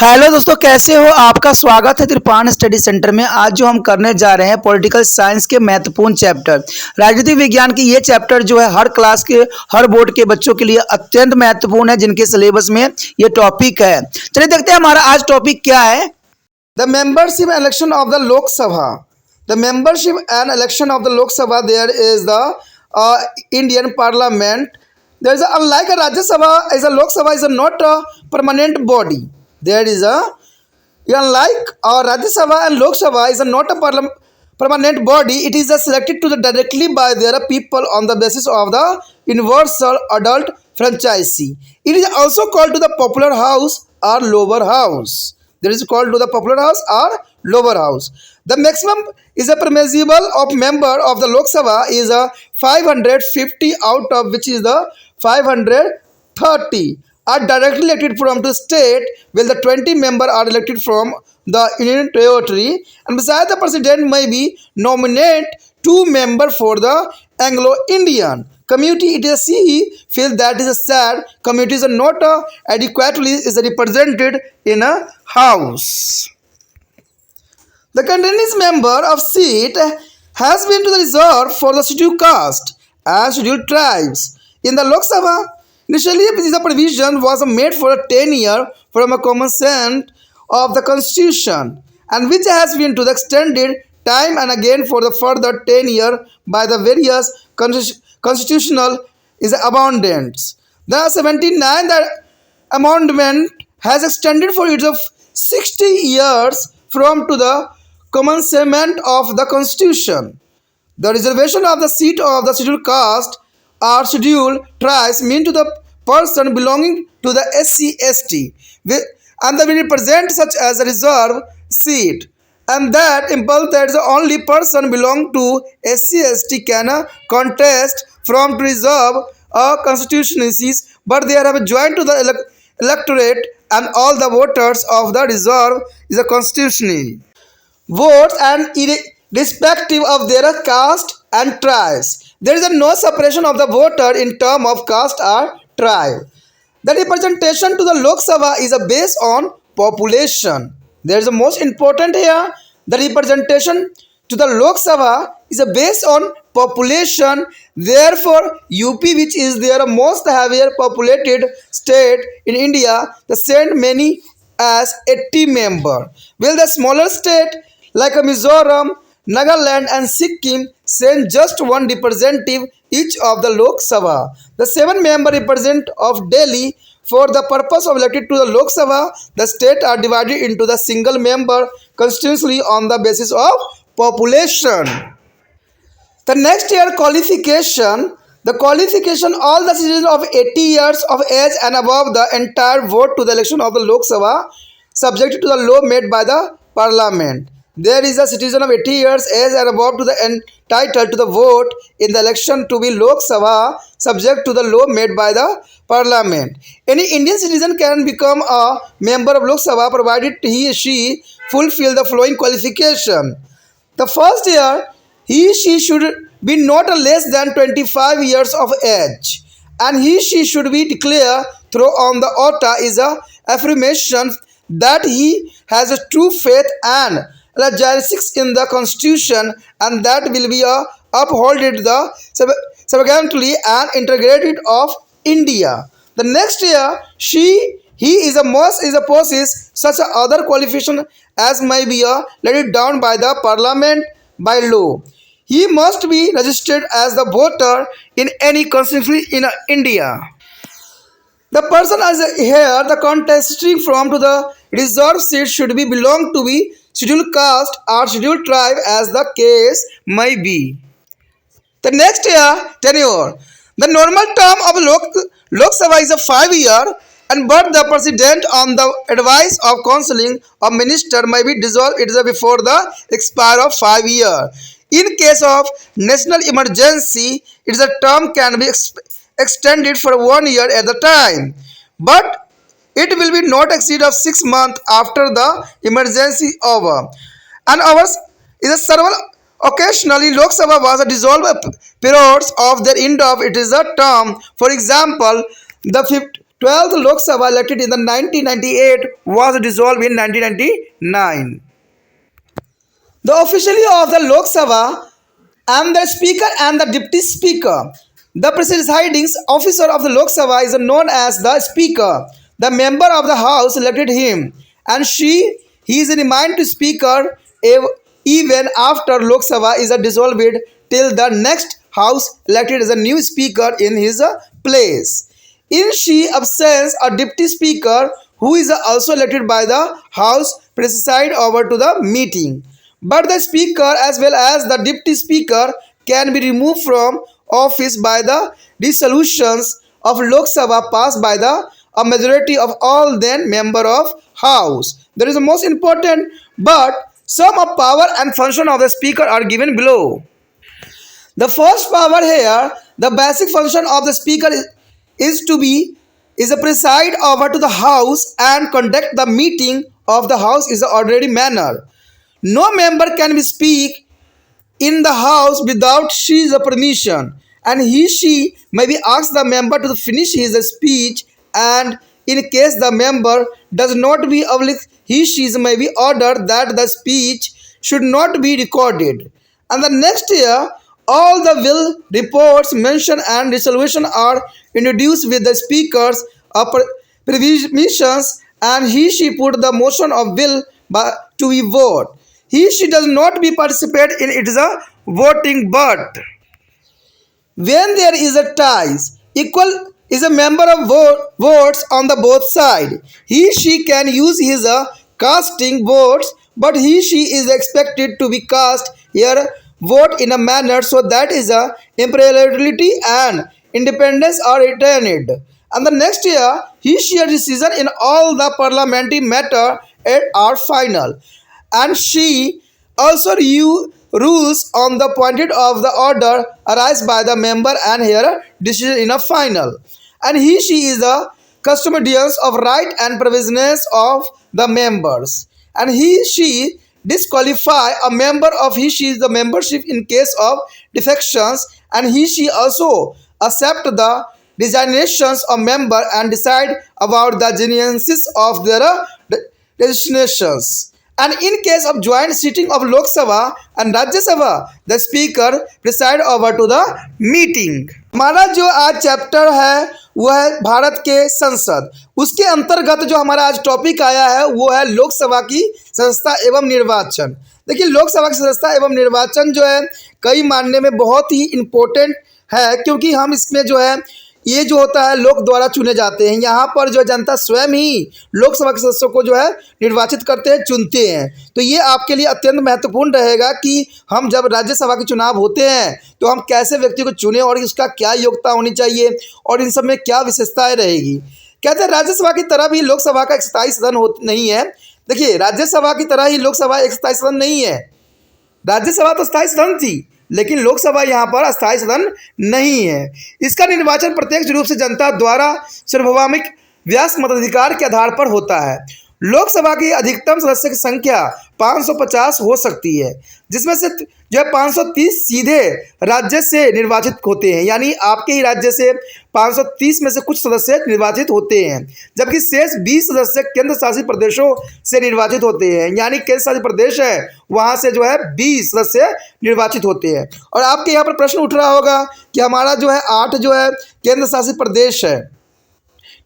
Hello दोस्तों, कैसे हो? आपका स्वागत है त्रिपान स्टडी सेंटर में। आज जो हम करने जा रहे हैं पॉलिटिकल साइंस के महत्वपूर्ण चैप्टर राजनीतिक विज्ञान की ये चैप्टर जो है हर क्लास के हर बोर्ड के बच्चों के लिए अत्यंत महत्वपूर्ण है, जिनके सिलेबस में ये टॉपिक है। चलिए देखते हैं हमारा आज टॉपिक क्या है। The membership election of the Lok Sabha. The membership and election of the Lok Sabha there is the Indian parliament. There is unlike a Rajya Sabha, as a Lok Sabha is not a permanent body. There is unlike Rajya Sabha and Lok Sabha is not a permanent body. It is selected to directly by their people on the basis of the universal adult franchise. It is also called to the popular house or lower house. There is called to the popular house or lower house. The maximum is a permissible of member of the Lok Sabha is 550, out of which is the 530 are directly elected from the state, while the 20 member are elected from the Union Territory. And besides, the president may be nominate 2 member for the Anglo-Indian community. It is he feels that is a sad community is not adequately is represented in a house. The continuous member of seat has been to the reserve for the scheduled caste and scheduled tribes. In the Lok Sabha, initially the provision was made for a 10-year from a common consent of the Constitution, and which has been to the extended time and again for the further 10-year by the various constitutional is abundance. The 79 the amendment has extended for it of 60 years from to the commencement of the Constitution. The reservation of the seat of the scheduled caste or scheduled tribes mean to the person belonging to the SC/ST, and they will represent such as a reserve seat, and that impulse that the only person belong to SC/ST can contest from to reserve constituencies, but they have joined to the electorate, and all the voters of the reserve is a constitutional votes and irrespective of their caste and tribes. There is no separation of the voter in term of caste or tribe. The representation to the Lok Sabha is based on population. There is the most important here. The representation to the Lok Sabha is based on population. Therefore, UP, which is their most heavier populated state in India, the send many as 80 member. While the smaller state like Mizoram, Nagaland and Sikkim send just one representative each of the Lok Sabha. The 7-member representative of Delhi for the purpose of elected to the Lok Sabha, the state are divided into the single member constituency on the basis of population. The next year qualification, all the citizens of 80 years of age and above the entire vote to the election of the Lok Sabha subject to the law made by the Parliament. There is a citizen of 80 years age and above to the entitled to the vote in the election to be Lok Sabha subject to the law made by the Parliament. Any Indian citizen can become a member of Lok Sabha provided he or she fulfill the following qualification. The first year, he or she should be not less than 25 years of age, and he or she should be declared through on the oath is a affirmation that he has a true faith and allegiance in the Constitution, and that will be upholded the sovereignty and integrity of India. The next year, he is a must is a possess such other qualification as may be laid down by the Parliament by law. He must be registered as the voter in any constituency in India. The person as here the contesting from to the reserve seat should be belong to be scheduled caste or scheduled tribe as the case may be. The next year tenure. The normal term of Lok Sabha is a 5-year, and but the president on the advice of counseling of minister may be dissolved it is before the expire of 5 years. In case of national emergency, its a term can be extended for 1 year at the time, but it will be not exceed of 6 months after the emergency over. And ours is a several occasionally Lok Sabha was a dissolved periods of their end of it is a term. For example, the 12th Lok Sabha elected in the 1998 was dissolved in 1999. The officially of the Lok Sabha and the Speaker and the Deputy Speaker. The presiding officer of the Lok Sabha is known as the Speaker. The member of the House elected him, and he is remained to Speaker even after Lok Sabha is dissolved till the next House elected as a new Speaker in his place. In she absence, a Deputy Speaker who is also elected by the House preside over to the meeting. But the Speaker as well as the Deputy Speaker can be removed from office by the dissolutions of Lok Sabha passed by a majority of all then member of House. There is the most important, but some of power and function of the Speaker are given below. The first power here, the basic function of the Speaker is a preside over to the House and conduct the meeting of the House is already manner. No member can speak in the House without his permission, and she may be asked the member to finish his speech, and in case the member does not be obliged, she may be ordered that the speech should not be recorded. And the next year, all the will reports mentioned and resolution are introduced with the Speaker's permissions, and she put the motion of will to be vote. She does not be participate in its voting, but when there is a ties, equal is a member of votes on the both side. She can use his casting votes, but she is expected to be cast here vote in a manner so that is a impartiality and independence are retained. And the next year, she decision in all the parliamentary matter are final, and she also rules on the pointed of the order arise by the member and here decision in a final. And she is the custodians of right and provisions of the members, and she disqualify a member of she is the membership in case of defections, and she also accept the designations of member and decide about the genuineness of their designations. And in case of joint sitting of Lok Sabha and Rajya Sabha, the Speaker preside over to the meeting. हमारा जो आज chapter है वो है भारत के संसद। उसके अंतर्गत जो हमारा आज टॉपिक आया है वो है लोकसभा की सदस्यता एवं निर्वाचन। देखिए, लोकसभा की सदस्यता एवं निर्वाचन जो है कई मानने में बहुत ही इम्पोर्टेंट है, क्योंकि हम इसमें जो है ये जो होता है लोक द्वारा चुने जाते हैं। यहाँ पर जो जनता स्वयं ही लोकसभा के सदस्यों को जो है निर्वाचित करते हैं, चुनते हैं। तो ये आपके लिए अत्यंत महत्वपूर्ण रहेगा कि हम जब राज्यसभा के चुनाव होते हैं तो हम कैसे व्यक्ति को चुने और इसका क्या योग्यता होनी चाहिए और इन सब में क्या विशेषताएं रहेगी। कहते हैं राज्यसभा की तरह भी लोकसभा का एक स्थायी सदन नहीं है। देखिए, राज्यसभा की तरह ही लोकसभा एक स्थायी सदन नहीं है। राज्यसभा तो स्थायी सदन थी, लेकिन लोकसभा यहाँ पर अस्थायी सदन नहीं है। इसका निर्वाचन प्रत्यक्ष रूप से जनता द्वारा सार्वभौमिक व्यास मताधिकार के आधार पर होता है। लोकसभा की अधिकतम सदस्य की संख्या 550 हो सकती है, जिसमें से जो है 530 सीधे राज्य से निर्वाचित होते हैं, यानी आपके ही राज्य से 530 में से कुछ सदस्य निर्वाचित होते हैं, जबकि शेष 20 सदस्य केंद्र शासित प्रदेशों से निर्वाचित होते हैं, यानी केंद्र शासित प्रदेश है वहाँ से जो है 20 सदस्य निर्वाचित होते हैं। और आपके यहाँ पर प्रश्न उठ रहा होगा कि हमारा जो है 8 जो है केंद्र शासित प्रदेश है,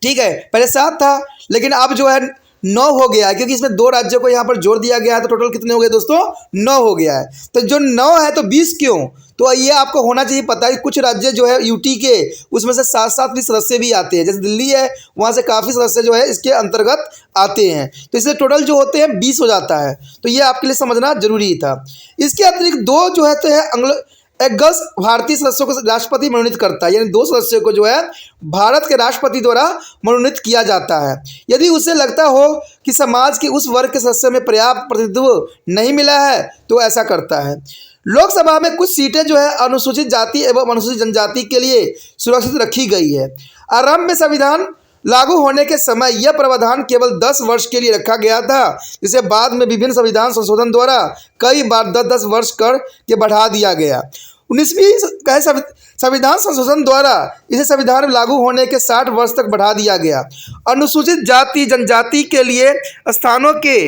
ठीक है, पहले 7 था लेकिन अब जो है 9 हो गया है, क्योंकि इसमें 2 राज्यों को यहाँ पर जोड़ दिया गया है। तो टोटल कितने हो गए दोस्तों? 9 हो गया है। तो जो 9 है तो 20 क्यों? तो ये आपको होना चाहिए पता है। कुछ राज्य जो है यूटी के उसमें से 7-7 भी सदस्य भी आते हैं, जैसे दिल्ली है वहाँ से काफ़ी सदस्य जो है इसके अंतर्गत आते हैं। तो इसलिए टोटल जो होते हैं 20 हो जाता है। तो ये आपके लिए समझना जरूरी था। इसके अतिरिक्त 2 जो है तो है एग्गस भारतीय सदस्यों को राष्ट्रपति मनोनीत करता है, यानी 2 सदस्यों को जो है भारत के राष्ट्रपति द्वारा मनोनीत किया जाता है। यदि उसे लगता हो कि समाज के उस वर्ग के सदस्य में पर्याप्त प्रतिनिधित्व नहीं मिला है तो ऐसा करता है। लोकसभा में कुछ सीटें जो है अनुसूचित जाति एवं अनुसूचित जनजाति के लिए सुरक्षित रखी गई है। आरंभ में संविधान लागू होने के समय यह प्रावधान केवल 10 वर्ष के लिए रखा गया था, जिसे बाद में विभिन्न संविधान संशोधन द्वारा कई बार 10-10 वर्ष कर के बढ़ा दिया गया। 19वीं कहे संविधान संशोधन द्वारा इसे संविधान में लागू होने के 60 वर्ष तक बढ़ा दिया गया। अनुसूचित जाति जनजाति के लिए स्थानों के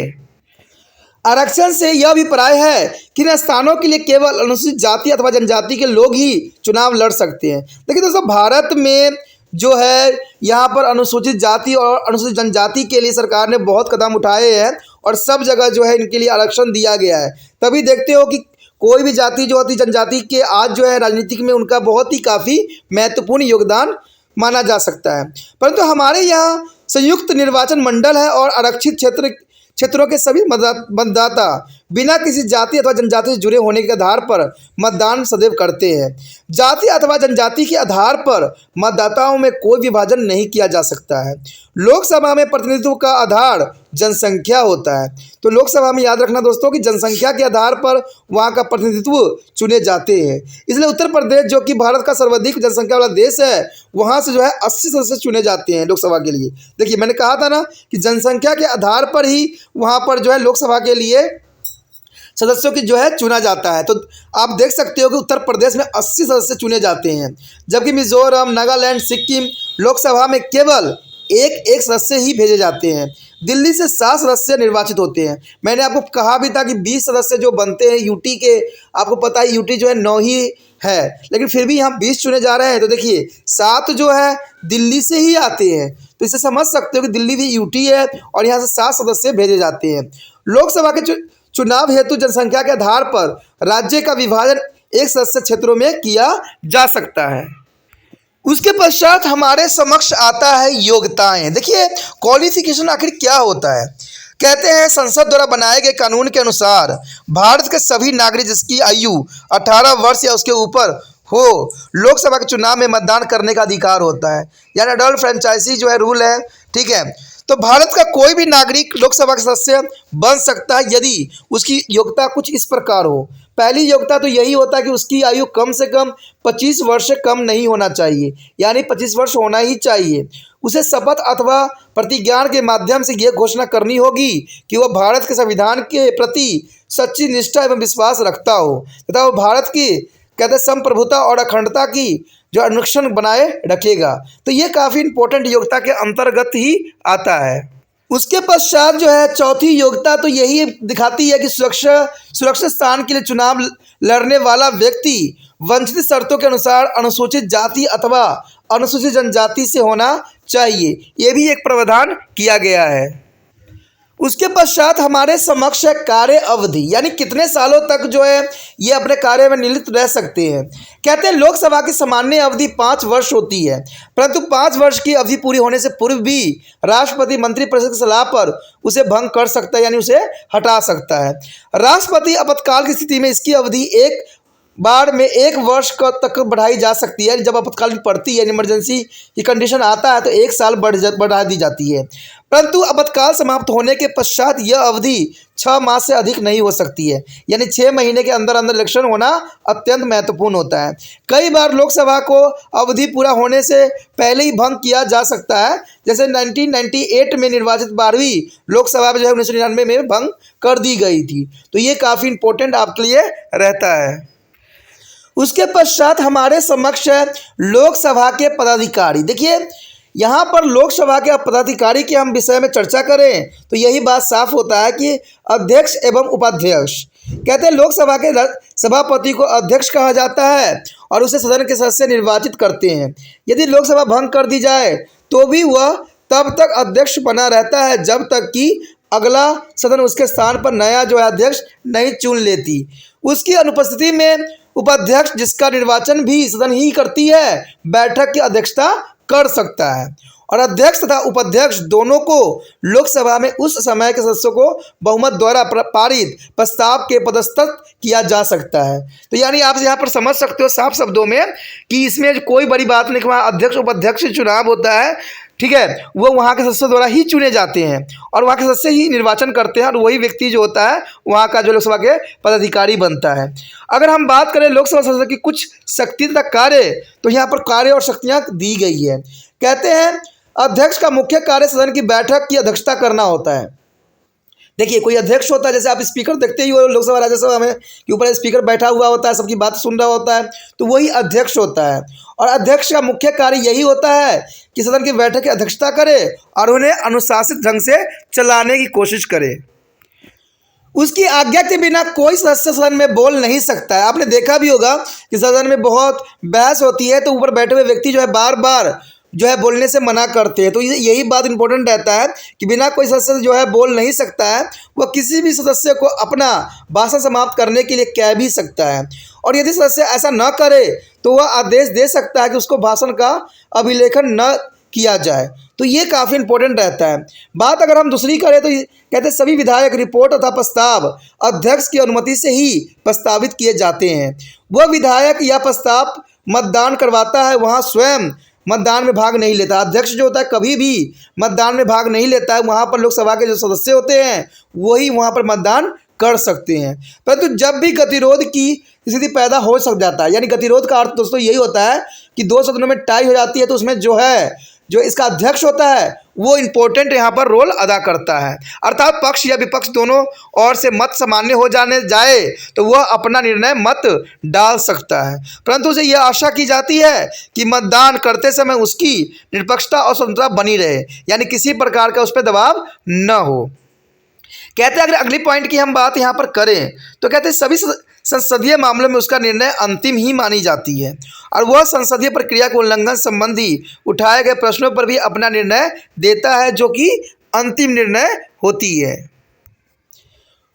आरक्षण से यह अभिप्राय है कि इन स्थानों के लिए केवल अनुसूचित जाति अथवा जनजाति के लोग ही चुनाव लड़ सकते हैं। देखिए दोस्तों, भारत में जो है यहाँ पर अनुसूचित जाति और अनुसूचित जनजाति के लिए सरकार ने बहुत कदम उठाए हैं और सब जगह जो है इनके लिए आरक्षण दिया गया है। तभी देखते हो कि कोई भी जाति जो होती जनजाति के आज जो है राजनीतिक में उनका बहुत ही काफ़ी महत्वपूर्ण योगदान माना जा सकता है। परंतु हमारे यहाँ संयुक्त निर्वाचन मंडल है और आरक्षित क्षेत्रों के सभी मतदाता बिना किसी जाति अथवा जनजाति से जुड़े होने के आधार पर मतदान सदैव करते हैं। जाति अथवा जनजाति के आधार पर मतदाताओं में कोई विभाजन नहीं किया जा सकता है। लोकसभा में प्रतिनिधित्व का आधार जनसंख्या होता है। तो लोकसभा में याद रखना दोस्तों कि जनसंख्या के आधार पर वहाँ का प्रतिनिधित्व चुने जाते हैं। इसलिए उत्तर प्रदेश जो कि भारत का सर्वाधिक जनसंख्या वाला देश है, वहाँ से जो है 80 सदस्य चुने जाते हैं लोकसभा के लिए। देखिए मैंने कहा था ना कि जनसंख्या के आधार पर ही वहाँ पर जो है लोकसभा के लिए सदस्यों की जो है चुना जाता है। तो आप देख सकते हो कि उत्तर प्रदेश में 80 सदस्य चुने जाते हैं, जबकि मिजोरम, नागालैंड, सिक्किम लोकसभा में केवल एक सदस्य ही भेजे जाते हैं। दिल्ली से 7 सदस्य निर्वाचित होते हैं। मैंने आपको कहा भी था कि 20 सदस्य जो बनते हैं यूटी के, आपको पता है यूटी जो है 9 ही है, लेकिन फिर भी यहाँ 20 चुने जा रहे हैं। तो देखिए 7 जो है दिल्ली से ही आते हैं, तो इसे समझ सकते हो कि दिल्ली भी यूटी है और यहाँ से 7 सदस्य भेजे जाते हैं। लोकसभा के चुनाव हेतु जनसंख्या के आधार पर राज्य का विभाजन एक सदस्य क्षेत्रों में किया जा सकता है। उसके पश्चात हमारे समक्ष आता है योग्यताएं। देखिए क्वालिफिकेशन आखिर क्या होता है। कहते हैं संसद द्वारा बनाए गए कानून के अनुसार भारत के सभी नागरिक जिसकी आयु 18 वर्ष या उसके ऊपर हो लोकसभा के चुनाव में मतदान करने का अधिकार होता है, यानी अडल्ट फ्रेंचाइजी जो है रूल है। ठीक है, तो भारत का कोई भी नागरिक लोकसभा का सदस्य बन सकता है यदि उसकी योग्यता कुछ इस प्रकार हो। पहली योग्यता तो यही होता है कि उसकी आयु कम से कम 25 वर्ष से कम नहीं होना चाहिए, यानी 25 वर्ष होना ही चाहिए। उसे शपथ अथवा प्रतिज्ञा के माध्यम से यह घोषणा करनी होगी कि वह भारत के संविधान के प्रति सच्ची निष्ठा एवं विश्वास रखता हो तथा वह भारत की कहते संप्रभुता और अखंडता की जो अनुरक्षण बनाए रखेगा। तो ये काफ़ी इंपॉर्टेंट योग्यता के अंतर्गत ही आता है। उसके पश्चात जो है चौथी योग्यता तो यही दिखाती है कि सुरक्षित स्थान के लिए चुनाव लड़ने वाला व्यक्ति वंचित शर्तों के अनुसार अनुसूचित जाति अथवा अनुसूचित जनजाति से होना चाहिए। ये भी एक प्रावधान किया गया है। उसके पश्चात हमारे समक्ष है कार्य अवधि, यानी कितने सालों तक जो है ये अपने कार्य में निरत रह सकते हैं। कहते हैं लोकसभा की सामान्य अवधि 5 वर्ष होती है, परंतु 5 वर्ष की अवधि पूरी होने से पूर्व भी राष्ट्रपति मंत्रिपरिषद की सलाह पर उसे भंग कर सकता है, यानी उसे हटा सकता है। राष्ट्रपति आपातकाल की स्थिति में इसकी अवधि एक बार में 1 वर्ष तक बढ़ाई जा सकती है। जब आपातकाल पड़ती है, इमरजेंसी की कंडीशन आता है तो 1 साल बढ़ा दी जाती है, परंतु आपातकाल समाप्त होने के पश्चात यह अवधि 6 माह से अधिक नहीं हो सकती है, यानी 6 महीने के अंदर अंदर इलेक्शन होना अत्यंत महत्वपूर्ण होता है। कई बार लोकसभा को अवधि पूरा होने से पहले ही भंग किया जा सकता है, जैसे 1998 में निर्वाचित 12वीं लोकसभा जो है 1999 में भंग कर दी गई थी। तो ये काफ़ी इंपॉर्टेंट आपके लिए रहता है। उसके पश्चात हमारे समक्ष है लोकसभा के पदाधिकारी। देखिए यहाँ पर लोकसभा के पदाधिकारी के हम विषय में चर्चा करें तो यही बात साफ होता है कि अध्यक्ष एवं उपाध्यक्ष। कहते हैं लोकसभा के सभापति को अध्यक्ष कहा जाता है और उसे सदन के सदस्य निर्वाचित करते हैं। यदि लोकसभा भंग कर दी जाए तो भी वह तब तक अध्यक्ष बना रहता है जब तक कि अगला सदन उसके स्थान पर नया जो है अध्यक्ष नहीं चुन लेती। उसकी अनुपस्थिति में उपाध्यक्ष, जिसका निर्वाचन भी सदन ही करती है, बैठक की अध्यक्षता कर सकता है और अध्यक्ष तथा उपाध्यक्ष दोनों को लोकसभा में उस समय के सदस्यों को बहुमत द्वारा पारित प्रस्ताव के पदस्थ किया जा सकता है। तो यानी आप यहाँ पर समझ सकते हो साफ शब्दों में कि इसमें कोई बड़ी बात नहीं कि वहाँ अध्यक्ष उपाध्यक्ष चुनाव होता है। ठीक है, वो वहाँ के सदस्यों द्वारा ही चुने जाते हैं और वहाँ के सदस्य ही निर्वाचन करते हैं और वही व्यक्ति जो होता है वहाँ का जो लोकसभा के पदाधिकारी बनता है। अगर हम बात करें लोकसभा सदस्य की कुछ शक्ति तथा कार्य, तो यहाँ पर कार्य और शक्तियाँ दी गई है। कहते हैं अध्यक्ष का मुख्य कार्य सदन की बैठक की अध्यक्षता करना होता है। देखिए कोई अध्यक्ष होता है, जैसे आप स्पीकर देखते ही हो लोकसभा राज्यसभा में कि ऊपर स्पीकर बैठा हुआ होता है, सबकी बात सुन रहा होता है, तो वही अध्यक्ष होता है। और अध्यक्ष का मुख्य कार्य यही होता है कि सदन की बैठक की अध्यक्षता करे और उन्हें अनुशासित ढंग से चलाने की कोशिश करे। उसकी आज्ञा के बिना कोई सदस्य सदन में बोल नहीं सकता है। आपने देखा भी होगा कि सदन में बहुत बहस होती है तो ऊपर बैठे हुए व्यक्ति जो है बार बार जो है बोलने से मना करते हैं। तो यही बात इंपॉर्टेंट रहता है कि बिना कोई सदस्य जो है बोल नहीं सकता है, वह किसी भी सदस्य को अपना भाषण समाप्त करने के लिए कह भी सकता है। और यदि सदस्य ऐसा न करे तो वह आदेश दे सकता है कि उसको भाषण का अभिलेखन न किया जाए। तो ये काफ़ी इंपॉर्टेंट रहता है। बात अगर हम दूसरी करें तो कहते हैं सभी विधायक रिपोर्ट तथा प्रस्ताव अध्यक्ष की अनुमति से ही प्रस्तावित किए जाते हैं। वह विधायक या प्रस्ताव मतदान करवाता है, वहाँ स्वयं मतदान में भाग नहीं लेता। अध्यक्ष जो होता है कभी भी मतदान में भाग नहीं लेता है। वहाँ पर लोकसभा के जो सदस्य होते हैं वही वहाँ पर मतदान कर सकते हैं। परंतु जब भी गतिरोध की स्थिति पैदा हो सक जाता है, यानी गतिरोध का अर्थ दोस्तों यही होता है कि दो सदनों में टाई हो जाती है, तो उसमें जो इसका अध्यक्ष होता है वो इम्पोर्टेंट यहाँ पर रोल अदा करता है। अर्थात पक्ष या विपक्ष दोनों ओर से मत सामान्य हो जाए तो वह अपना निर्णय मत डाल सकता है, परंतु उसे यह आशा की जाती है कि मतदान करते समय उसकी निष्पक्षता और स्वतंत्रता बनी रहे, यानी किसी प्रकार का उस पर दबाव न हो। कहते हैं अगर अगली पॉइंट की हम बात यहाँ पर करें तो कहते हैं सभी संसदीय मामलों में उसका निर्णय अंतिम ही मानी जाती है और वह संसदीय प्रक्रिया के उल्लंघन संबंधी उठाए गए प्रश्नों पर भी अपना निर्णय देता है, जो कि अंतिम निर्णय होती है।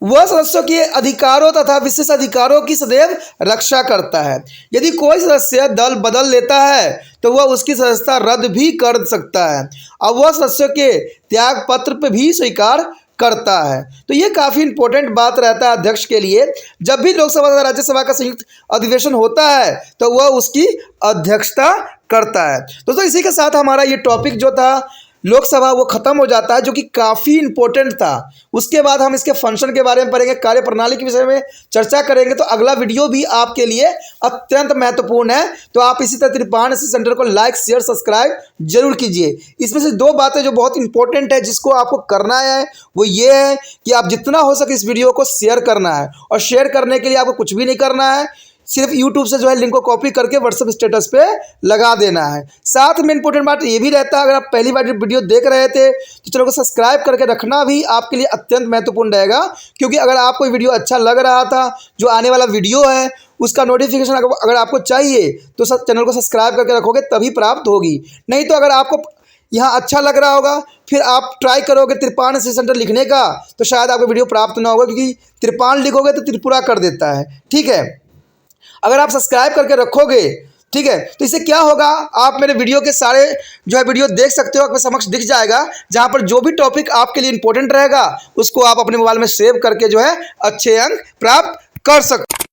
वह सदस्यों के अधिकारों तथा विशेष अधिकारों की सदैव रक्षा करता है। यदि कोई सदस्य दल बदल लेता है तो वह उसकी सदस्यता रद्द भी कर सकता है और वह सदस्यों के त्याग पत्र पर भी स्वीकार करता है। तो ये काफ़ी इंपॉर्टेंट बात रहता है अध्यक्ष के लिए। जब भी लोकसभा तथा राज्यसभा का संयुक्त अधिवेशन होता है तो वह उसकी अध्यक्षता करता है। दोस्तों इसी के साथ हमारा ये टॉपिक जो था लोकसभा वो खत्म हो जाता है, जो कि काफ़ी इंपॉर्टेंट था। उसके बाद हम इसके फंक्शन के बारे में पढ़ेंगे, कार्यप्रणाली के विषय में चर्चा करेंगे। तो अगला वीडियो भी आपके लिए अत्यंत महत्वपूर्ण है। तो आप इसी तरह त्रिपाण सेंटर को लाइक शेयर सब्सक्राइब जरूर कीजिए। इसमें से दो बातें जो बहुत इंपॉर्टेंट है जिसको आपको करना है वो ये है कि आप जितना हो सके इस वीडियो को शेयर करना है, और शेयर करने के लिए आपको कुछ भी नहीं करना है, सिर्फ YouTube से जो है लिंक को कॉपी करके व्हाट्सएप स्टेटस पे लगा देना है। साथ में इंपॉर्टेंट बात ये भी रहता है, अगर आप पहली बार वीडियो देख रहे थे तो चैनल को सब्सक्राइब करके रखना भी आपके लिए अत्यंत महत्वपूर्ण रहेगा, क्योंकि अगर आपको वीडियो अच्छा लग रहा था, जो आने वाला वीडियो है उसका नोटिफिकेशन अगर आपको चाहिए तो चैनल को सब्सक्राइब करके रखोगे तभी प्राप्त होगी। नहीं तो अगर आपको यहाँ अच्छा लग रहा होगा फिर आप ट्राई करोगे त्रिपाण सेंटर लिखने का तो शायद आपको वीडियो प्राप्त ना होगा, क्योंकि त्रिपाण लिखोगे तो त्रिपुरा कर देता है। ठीक है, अगर आप सब्सक्राइब करके रखोगे, ठीक है, तो इससे क्या होगा, आप मेरे वीडियो के सारे जो है वीडियो देख सकते हो, आपके समक्ष दिख जाएगा, जहां पर जो भी टॉपिक आपके लिए इंपॉर्टेंट रहेगा उसको आप अपने मोबाइल में सेव करके जो है अच्छे अंक प्राप्त कर सकते हो।